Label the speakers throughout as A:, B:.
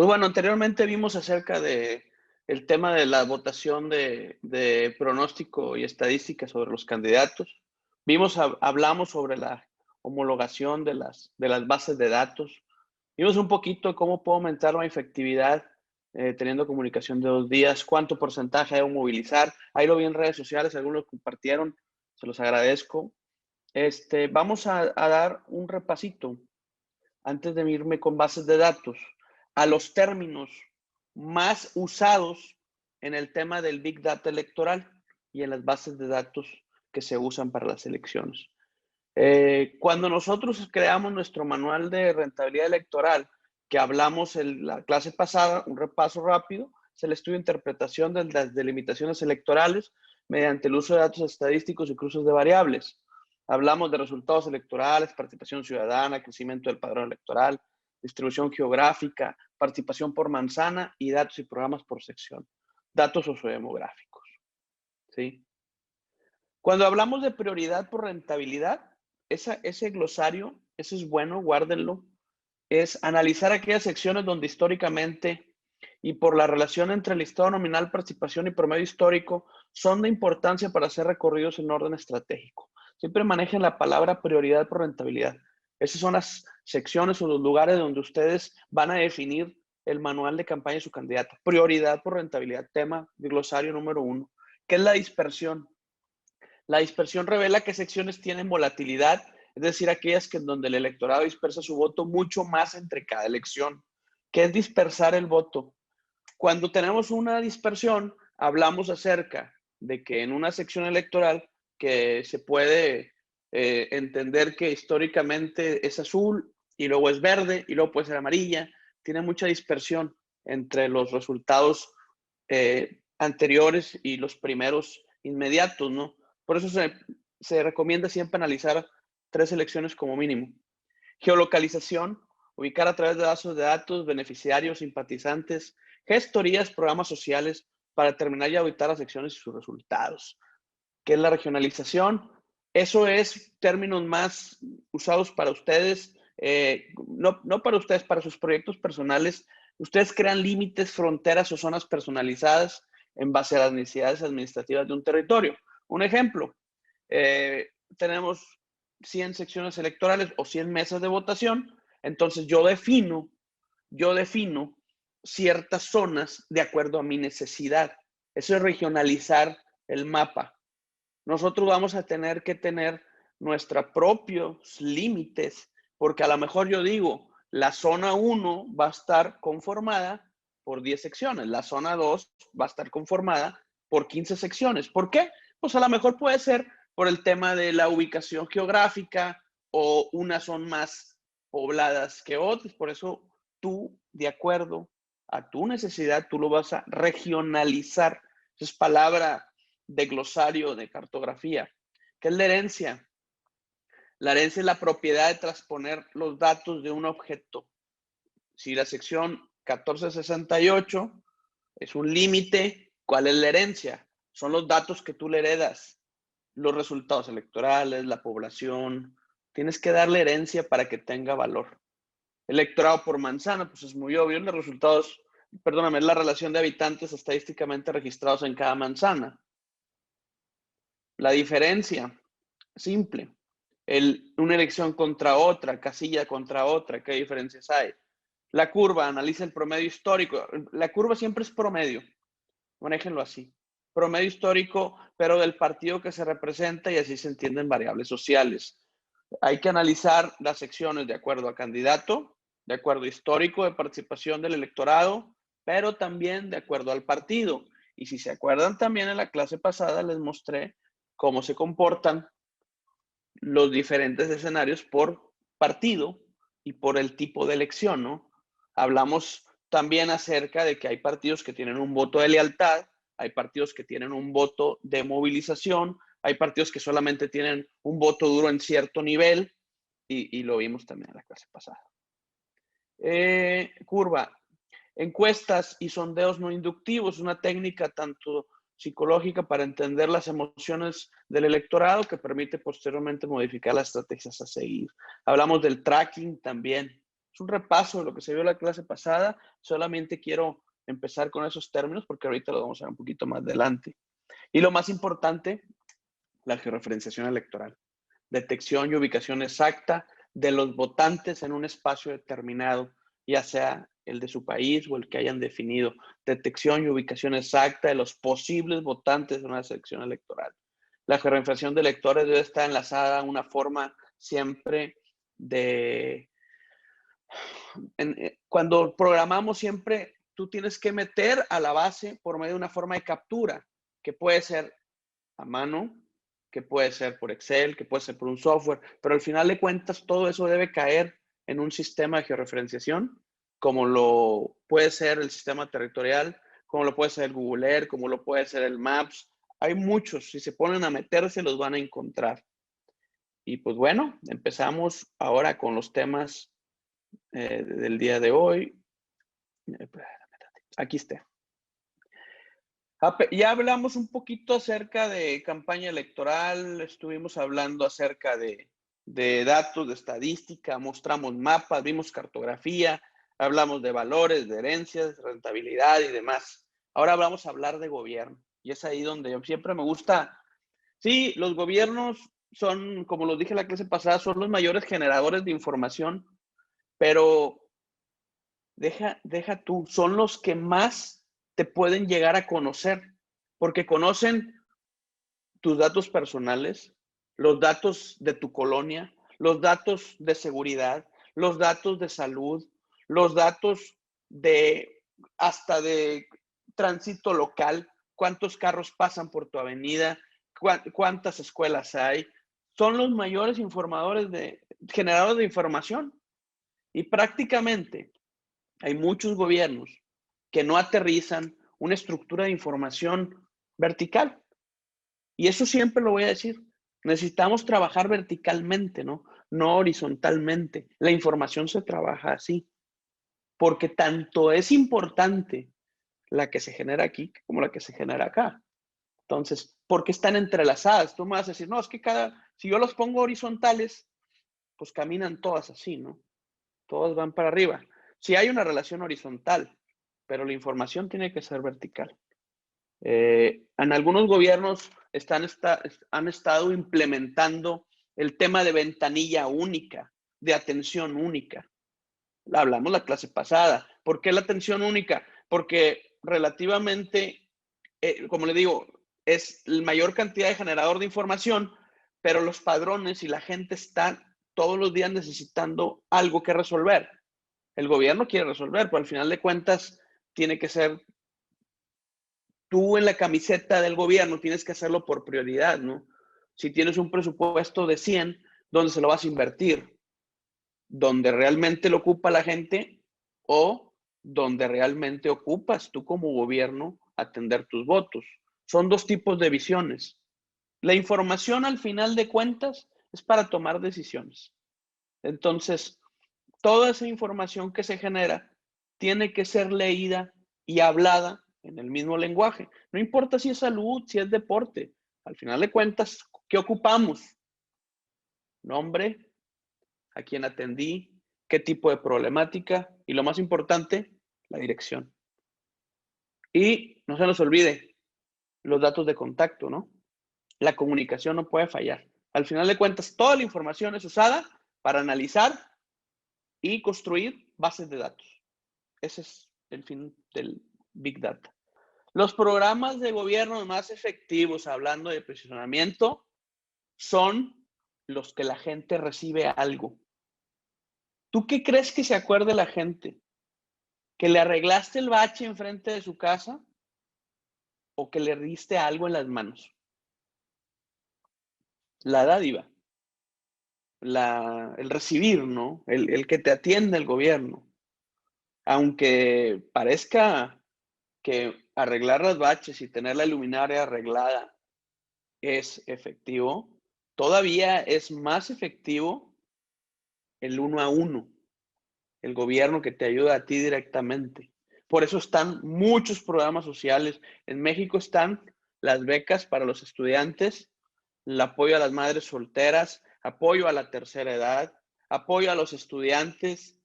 A: Pues bueno, anteriormente vimos acerca de el tema de la votación de pronóstico y estadística sobre los candidatos. Hablamos sobre la homologación de las bases de datos. Vimos un poquito cómo puedo aumentar la efectividad teniendo comunicación de 2 días, cuánto porcentaje debo movilizar. Ahí lo vi en redes sociales, algunos lo compartieron, se los agradezco. Vamos a dar un repasito antes de irme con bases de datos, a los términos más usados en el tema del Big Data electoral y en las bases de datos que se usan para las elecciones. Cuando nosotros creamos nuestro manual de rentabilidad electoral, que hablamos en la clase pasada, un repaso rápido, es el estudio de interpretación de las delimitaciones electorales mediante el uso de datos estadísticos y cruces de variables. Hablamos de resultados electorales, participación ciudadana, crecimiento del padrón electoral, distribución geográfica, participación por manzana y datos y programas por sección. Datos sociodemográficos. ¿Sí? Cuando hablamos de prioridad por rentabilidad, ese glosario, ese es bueno, guárdenlo, es analizar aquellas secciones donde históricamente y por la relación entre el listado nominal, participación y promedio histórico son de importancia para ser recorridos en orden estratégico. Siempre manejen la palabra prioridad por rentabilidad. Esas son las secciones o los lugares donde ustedes van a definir el manual de campaña de su candidato. Prioridad por rentabilidad, tema de glosario número 1. ¿Qué es la dispersión? La dispersión revela qué secciones tienen volatilidad, es decir, aquellas que en donde el electorado dispersa su voto mucho más entre cada elección. ¿Qué es dispersar el voto? Cuando tenemos una dispersión, hablamos acerca de que en una sección electoral que se puede entender que históricamente es azul y luego es verde y luego puede ser amarilla, tiene mucha dispersión entre los resultados anteriores y los primeros inmediatos, ¿no? Por eso se recomienda siempre analizar 3 elecciones como mínimo. Geolocalización, ubicar a través de bases de datos, beneficiarios, simpatizantes, gestorías, programas sociales para determinar y auditar las secciones y sus resultados. ¿Qué es la regionalización? Eso es términos más usados para ustedes, no para ustedes, para sus proyectos personales. Ustedes crean límites, fronteras o zonas personalizadas en base a las necesidades administrativas de un territorio. Un ejemplo, tenemos 100 secciones electorales o 100 mesas de votación, entonces yo defino ciertas zonas de acuerdo a mi necesidad. Eso es regionalizar el mapa. Nosotros vamos a tener que tener nuestros propios límites, porque a lo mejor yo digo, la zona 1 va a estar conformada por 10 secciones, la zona 2 va a estar conformada por 15 secciones. ¿Por qué? Pues a lo mejor puede ser por el tema de la ubicación geográfica o unas son más pobladas que otras. Por eso tú, de acuerdo a tu necesidad, tú lo vas a regionalizar. Esa es palabra de glosario de cartografía. ¿Qué es la herencia? La herencia es la propiedad de transponer los datos de un objeto. Si la sección 1468 es un límite, ¿cuál es la herencia? Son los datos que tú le heredas, los resultados electorales, la población. Tienes que darle herencia para que tenga valor. Electorado por manzana, pues es muy obvio, los resultados, perdóname, es la relación de habitantes estadísticamente registrados en cada manzana. La diferencia, simple. Una elección contra otra, casilla contra otra, ¿qué diferencias hay? La curva, analiza el promedio histórico. La curva siempre es promedio, manéjenlo así. Promedio histórico, pero del partido que se representa y así se entienden variables sociales. Hay que analizar las secciones de acuerdo a candidato, de acuerdo histórico de participación del electorado, pero también de acuerdo al partido. Y si se acuerdan también en la clase pasada les mostré cómo se comportan los diferentes escenarios por partido y por el tipo de elección, ¿no? Hablamos también acerca de que hay partidos que tienen un voto de lealtad, hay partidos que tienen un voto de movilización, hay partidos que solamente tienen un voto duro en cierto nivel y lo vimos también en la clase pasada. Curva. Encuestas y sondeos no inductivos, una técnica tanto psicológica para entender las emociones del electorado que permite posteriormente modificar las estrategias a seguir. Hablamos del tracking también. Es un repaso de lo que se vio la clase pasada. Solamente quiero empezar con esos términos porque ahorita lo vamos a ver un poquito más adelante. Y lo más importante, la georreferenciación electoral. Detección y ubicación exacta de los votantes en un espacio determinado, ya sea el de su país o el que hayan definido. Detección y ubicación exacta de los posibles votantes en una sección electoral. La georreferenciación de electores debe estar enlazada a una forma siempre de... cuando programamos siempre, tú tienes que meter a la base por medio de una forma de captura, que puede ser a mano, que puede ser por Excel, que puede ser por un software, pero al final de cuentas todo eso debe caer en un sistema de georreferenciación, como lo puede ser el sistema territorial, como lo puede ser el Google Earth, como lo puede ser el Maps. Hay muchos, si se ponen a meterse los van a encontrar. Y pues bueno, empezamos ahora con los temas del día de hoy. Aquí está. Ya hablamos un poquito acerca de campaña electoral, estuvimos hablando acerca de datos, de estadística, mostramos mapas, vimos cartografía, hablamos de valores, de herencias, rentabilidad y demás. Ahora vamos a hablar de gobierno y es ahí donde yo siempre me gusta. Sí, los gobiernos son, como los dije en la clase pasada, son los mayores generadores de información, pero deja tú, son los que más te pueden llegar a conocer, porque conocen tus datos personales, los datos de tu colonia, los datos de seguridad, los datos de salud, los datos de hasta de tránsito local, cuántos carros pasan por tu avenida, cuántas escuelas hay. Son los mayores generadores de información. Y prácticamente hay muchos gobiernos que no aterrizan una estructura de información vertical. Y eso siempre lo voy a decir. Necesitamos trabajar verticalmente, ¿no? No horizontalmente. La información se trabaja así. Porque tanto es importante la que se genera aquí como la que se genera acá. Entonces, ¿por qué están entrelazadas? Tú me vas a decir, no, es que si yo los pongo horizontales, pues caminan todas así, ¿no? Todas van para arriba. Sí hay una relación horizontal, pero la información tiene que ser vertical. En algunos gobiernos han estado implementando el tema de ventanilla única, de atención única. Hablamos la clase pasada. ¿Por qué la atención única? Porque relativamente, como le digo, es la mayor cantidad de generador de información, pero los padrones y la gente están todos los días necesitando algo que resolver. El gobierno quiere resolver, pero al final de cuentas tiene que ser tú en la camiseta del gobierno, tienes que hacerlo por prioridad, ¿no? Si tienes un presupuesto de 100, ¿dónde se lo vas a invertir? ¿Donde realmente lo ocupa la gente o donde realmente ocupas tú como gobierno atender tus votos? Son dos tipos de visiones. La información al final de cuentas es para tomar decisiones. Entonces, toda esa información que se genera tiene que ser leída y hablada en el mismo lenguaje. No importa si es salud, si es deporte. Al final de cuentas, ¿qué ocupamos? Nombre, a quién atendí, qué tipo de problemática y lo más importante, la dirección. Y no se nos olvide los datos de contacto, ¿no? La comunicación no puede fallar. Al final de cuentas, toda la información es usada para analizar y construir bases de datos. Ese es el fin del Big Data. Los programas de gobierno más efectivos, hablando de posicionamiento, son los que la gente recibe algo. ¿Tú qué crees que se acuerde la gente? ¿Que le arreglaste el bache enfrente de su casa o que le diste algo en las manos? La dádiva, el recibir, ¿no? El que te atiende el gobierno. Aunque parezca que arreglar las baches y tener la luminaria arreglada es efectivo, todavía es más efectivo el 1 a 1, el gobierno que te ayuda a ti directamente. Por eso están muchos programas sociales. En México están las becas para los estudiantes, el apoyo a las madres solteras, apoyo a la tercera edad, apoyo a los estudiantes,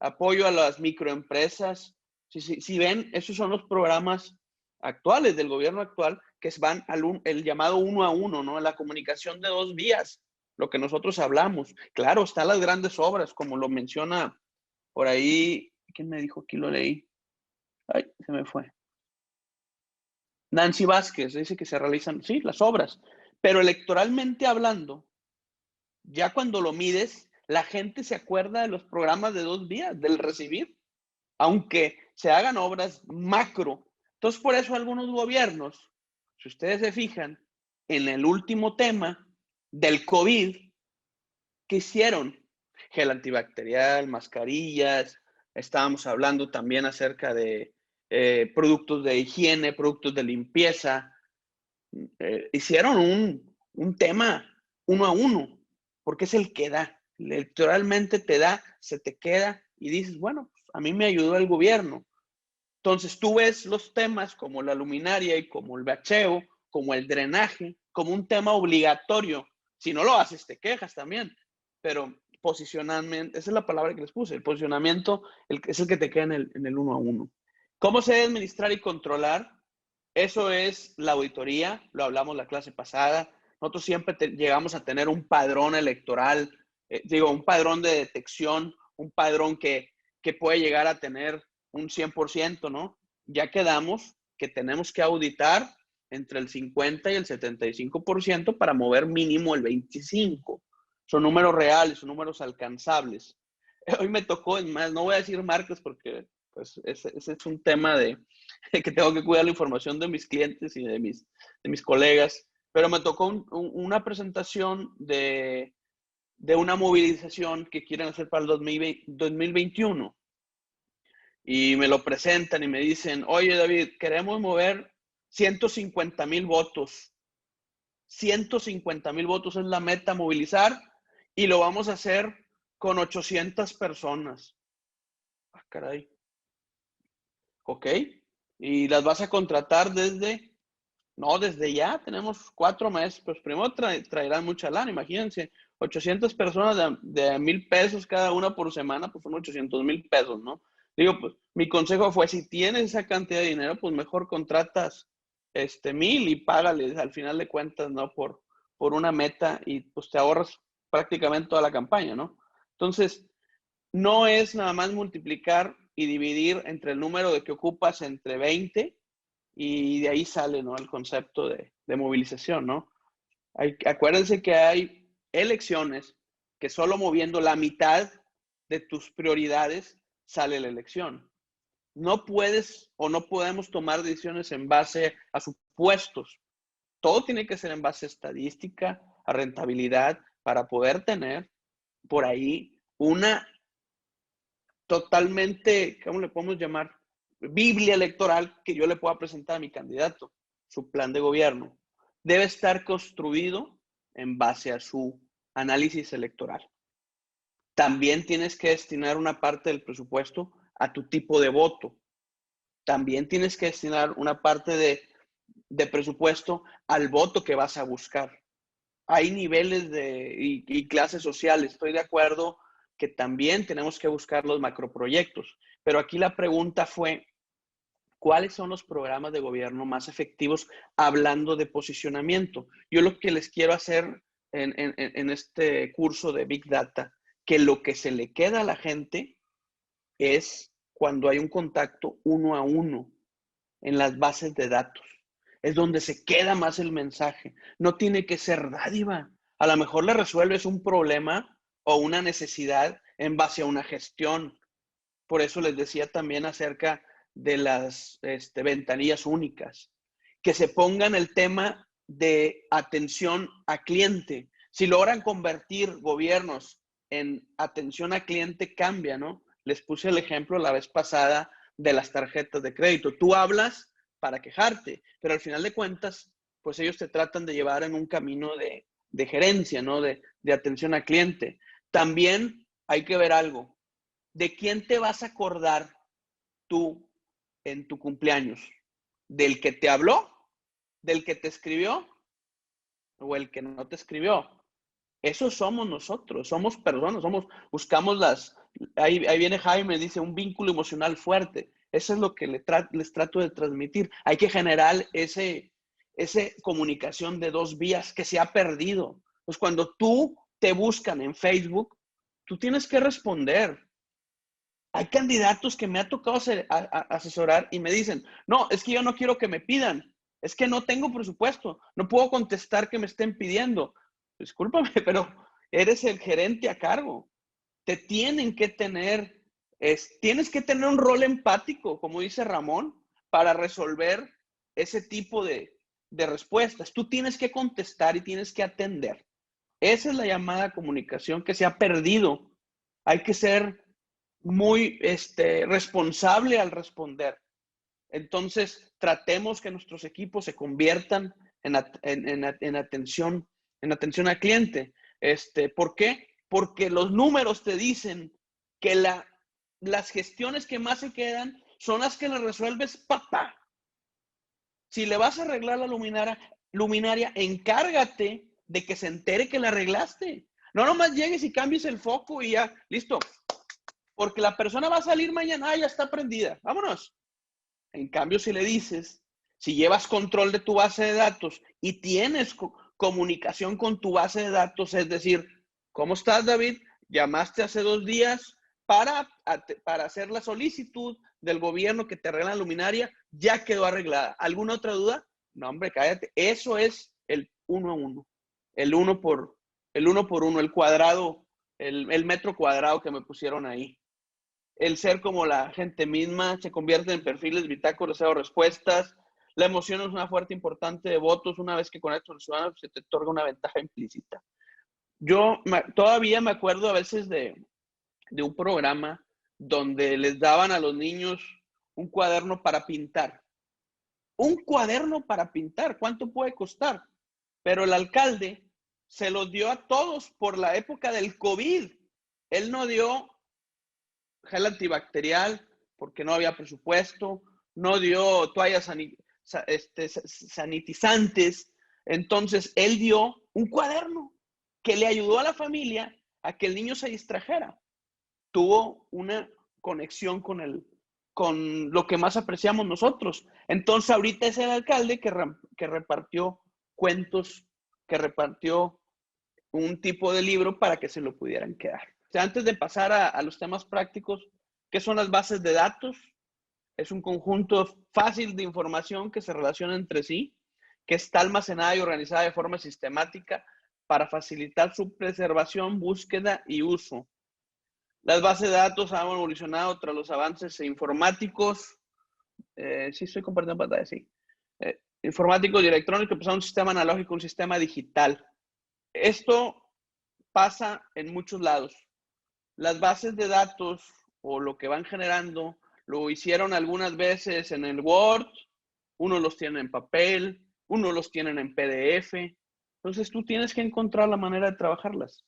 A: apoyo a las microempresas. Si ven, esos son los programas actuales del gobierno actual que van el llamado 1 a 1, ¿no? La comunicación de 2 vías, lo que nosotros hablamos. Claro, están las grandes obras, como lo menciona por ahí. ¿Quién me dijo? Aquí lo leí. Ay, se me fue. Nancy Vázquez dice que se realizan, sí, las obras, pero electoralmente hablando, ya cuando lo mides, la gente se acuerda de los programas de 2 vías, del recibir, aunque se hagan obras macro. Entonces, por eso algunos gobiernos, si ustedes se fijan, en el último tema del COVID, ¿qué hicieron? Gel antibacterial, mascarillas, estábamos hablando también acerca de productos de higiene, productos de limpieza. Hicieron un tema 1 a 1, porque es el que da. Electoralmente te da, se te queda y dices, bueno, a mí me ayudó el gobierno. Entonces tú ves los temas como la luminaria y como el bacheo, como el drenaje, como un tema obligatorio. Si no lo haces, te quejas también. Pero posicionamiento, esa es la palabra que les puse, el posicionamiento es el que te queda en el 1 a 1. ¿Cómo se debe administrar y controlar? Eso es la auditoría, lo hablamos la clase pasada. Nosotros siempre llegamos a tener un padrón electoral, un padrón de detección, un padrón que puede llegar a tener un 100%, ¿no? Ya quedamos que tenemos que auditar entre el 50 y el 75% para mover mínimo el 25%. Son números reales, son números alcanzables. Hoy me tocó, no voy a decir marcas porque pues ese es un tema de que tengo que cuidar la información de mis clientes y de mis colegas, pero me tocó una presentación de una movilización que quieren hacer para el 2021 y me lo presentan y me dicen, oye David, queremos mover 150,000 votos. 150,000 votos es la meta movilizar y lo vamos a hacer con 800 personas. Ah, caray. Ok. Y las vas a contratar desde ya, tenemos 4 meses. Pues primero traerán mucha lana, imagínense. 800 personas de 1,000 pesos cada una por semana, pues son 800,000 pesos, ¿no? Digo, pues mi consejo fue, si tienes esa cantidad de dinero, pues mejor contratas 1,000 y págales al final de cuentas, ¿no? Por una meta y pues te ahorras prácticamente toda la campaña, ¿no? Entonces, no es nada más multiplicar y dividir entre el número de que ocupas entre 20 y de ahí sale, ¿no? El concepto de movilización, ¿no? Acuérdense que hay elecciones que solo moviendo la mitad de tus prioridades sale la elección. No puedes o no podemos tomar decisiones en base a supuestos. Todo tiene que ser en base a estadística, a rentabilidad, para poder tener por ahí una totalmente, ¿cómo le podemos llamar? Biblia electoral que yo le pueda presentar a mi candidato, su plan de gobierno. Debe estar construido en base a su análisis electoral. También tienes que destinar una parte del presupuesto a tu tipo de voto. También tienes que destinar una parte de presupuesto al voto que vas a buscar. Hay niveles y clases sociales. Estoy de acuerdo que también tenemos que buscar los macroproyectos. Pero aquí la pregunta fue, ¿cuáles son los programas de gobierno más efectivos hablando de posicionamiento? Yo lo que les quiero hacer en este curso de Big Data, que lo que se le queda a la gente es cuando hay un contacto 1 a 1 en las bases de datos. Es donde se queda más el mensaje. No tiene que ser dádiva. A lo mejor le resuelves un problema o una necesidad en base a una gestión. Por eso les decía también acerca de las ventanillas únicas. Que se pongan el tema de atención a cliente. Si logran convertir gobiernos en atención a cliente, cambia, ¿no? Les puse el ejemplo la vez pasada de las tarjetas de crédito. Tú hablas para quejarte, pero al final de cuentas, pues ellos te tratan de llevar en un camino de gerencia, ¿no? De atención a cliente. También hay que ver algo. ¿De quién te vas a acordar tú en tu cumpleaños? ¿Del que te habló? ¿Del que te escribió? ¿O el que no te escribió? Eso somos nosotros, somos personas, buscamos ahí viene Jaime, dice un vínculo emocional fuerte. Eso es lo que les trato de transmitir. Hay que generar ese comunicación de dos vías que se ha perdido. Pues cuando tú te buscan en Facebook, tú tienes que responder. Hay candidatos que me ha tocado asesorar y me dicen, no, es que yo no quiero que me pidan, es que no tengo presupuesto, no puedo contestar que me estén pidiendo. Discúlpame, pero eres el gerente a cargo. Te tienen que tener, tienes que tener un rol empático, como dice Ramón, para resolver ese tipo de respuestas. Tú tienes que contestar y tienes que atender. Esa es la llamada comunicación que se ha perdido. Hay que ser muy responsable al responder. Entonces, tratemos que nuestros equipos se conviertan en atención al cliente. ¿Por qué? Porque los números te dicen que las gestiones que más se quedan son las que le resuelves, papá. Si le vas a arreglar la luminaria, encárgate de que se entere que la arreglaste. No nomás llegues y cambies el foco y ya, listo. Porque la persona va a salir mañana, ya está prendida, vámonos. En cambio, si le dices, si llevas control de tu base de datos y tienes comunicación con tu base de datos, es decir, ¿cómo estás, David? Llamaste hace 2 días para hacer la solicitud del gobierno que te arregla la luminaria, ya quedó arreglada. ¿Alguna otra duda? No, hombre, cállate. Eso es el 1 a 1. El 1 por 1, el cuadrado, el metro cuadrado que me pusieron ahí. El ser como la gente misma, se convierte en perfiles, bitácoras, o respuestas. La emoción es una fuerte importante de votos. Una vez que conectas con el ciudadano, se te otorga una ventaja implícita. Yo todavía me acuerdo a veces de un programa donde les daban a los niños un cuaderno para pintar. Un cuaderno para pintar, ¿cuánto puede costar? Pero el alcalde se los dio a todos por la época del COVID. Él no dio gel antibacterial porque no había presupuesto, no dio toallas sanitizantes. Entonces, él dio un cuaderno que le ayudó a la familia a que el niño se distrajera. Tuvo una conexión con lo que más apreciamos nosotros. Entonces, ahorita es el alcalde que repartió cuentos, que repartió un tipo de libro para que se lo pudieran quedar. O sea, antes de pasar a los temas prácticos, ¿qué son las bases de datos? Es un conjunto fácil de información que se relaciona entre sí, que está almacenada y organizada de forma sistemática para facilitar su preservación, búsqueda y uso. Las bases de datos han evolucionado tras los avances informáticos. Sí, estoy compartiendo pantalla, sí. Informáticos y electrónicos, pues, un sistema analógico, un sistema digital. Esto pasa en muchos lados. Las bases de datos o lo que van generando lo hicieron algunas veces en el Word, unos los tienen en papel, unos los tienen en PDF. Entonces tú tienes que encontrar la manera de trabajarlas.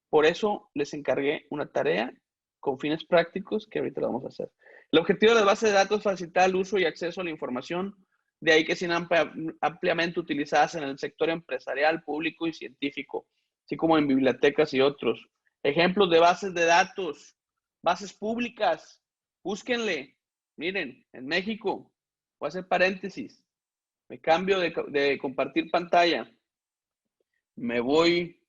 A: Por eso les encargué una tarea con fines prácticos que ahorita lo vamos a hacer. El objetivo de las bases de datos es facilitar el uso y acceso a la información, de ahí que sean ampliamente utilizadas en el sector empresarial, público y científico, así como en bibliotecas y otros. Ejemplos de bases de datos, bases públicas, búsquenle. Miren, en México, voy a hacer paréntesis, me cambio de compartir pantalla, me voy.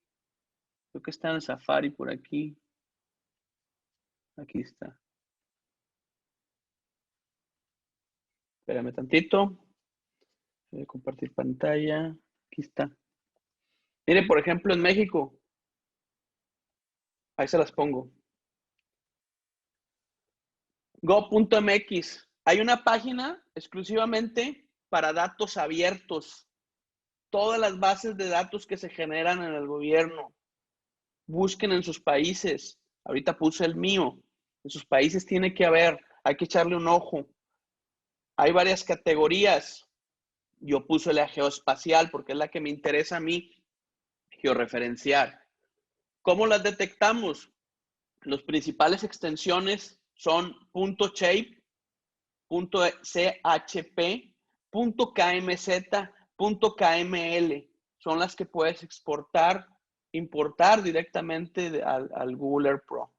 A: Creo que está en Safari por aquí. Aquí está. Espérame tantito. Voy a compartir pantalla. Aquí está. Mire, por ejemplo, en México. Ahí se las pongo. Go.mx. Hay una página exclusivamente para datos abiertos. Todas las bases de datos que se generan en el gobierno. Busquen en sus países. Ahorita puse el mío. En sus países tiene que haber. Hay que echarle un ojo. Hay varias categorías. Yo puse la geoespacial porque es la que me interesa a mí georreferenciar. ¿Cómo las detectamos? Las principales extensiones son .shape, .chp, .kmz, .kml. Son las que puedes exportar, importar directamente al Google Earth Pro.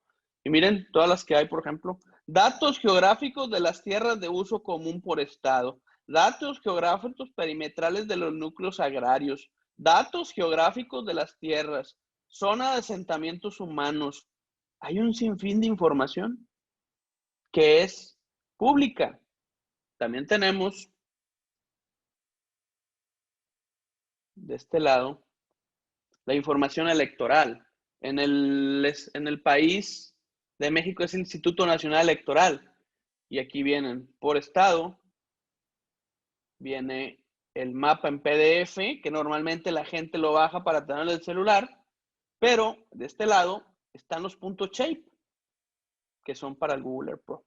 A: Y miren todas las que hay, por ejemplo. Datos geográficos de las tierras de uso común por estado. Datos geográficos perimetrales de los núcleos agrarios. Datos geográficos de las tierras. Zona de asentamientos humanos. Hay un sinfín de información que es pública. También tenemos de este lado la información electoral. En el país de México es el Instituto Nacional Electoral. Y aquí vienen por estado, viene el mapa en PDF, que normalmente la gente lo baja para tenerlo en el celular, pero de este lado están los puntos shape, que son para el Google Earth Pro.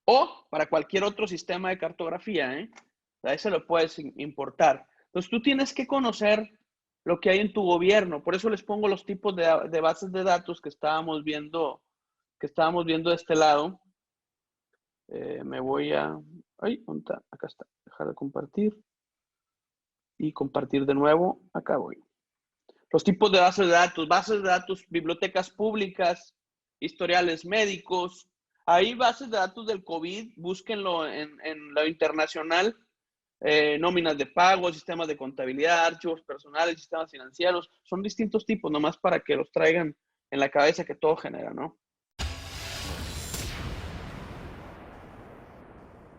A: O para cualquier otro sistema de cartografía, ¿eh? Ahí se lo puedes importar. Entonces tú tienes que conocer lo que hay en tu gobierno. Por eso les pongo los tipos de bases de datos que estábamos viendo de este lado. Me voy a... Ay, acá está. Dejar de compartir. Y compartir de nuevo. Acá voy. Los tipos de bases de datos, bibliotecas públicas, historiales médicos. Hay bases de datos del COVID, búsquenlo en lo internacional. Nóminas de pago, sistemas de contabilidad, archivos personales, sistemas financieros. Son distintos tipos, nomás para que los traigan en la cabeza que todo genera, ¿no?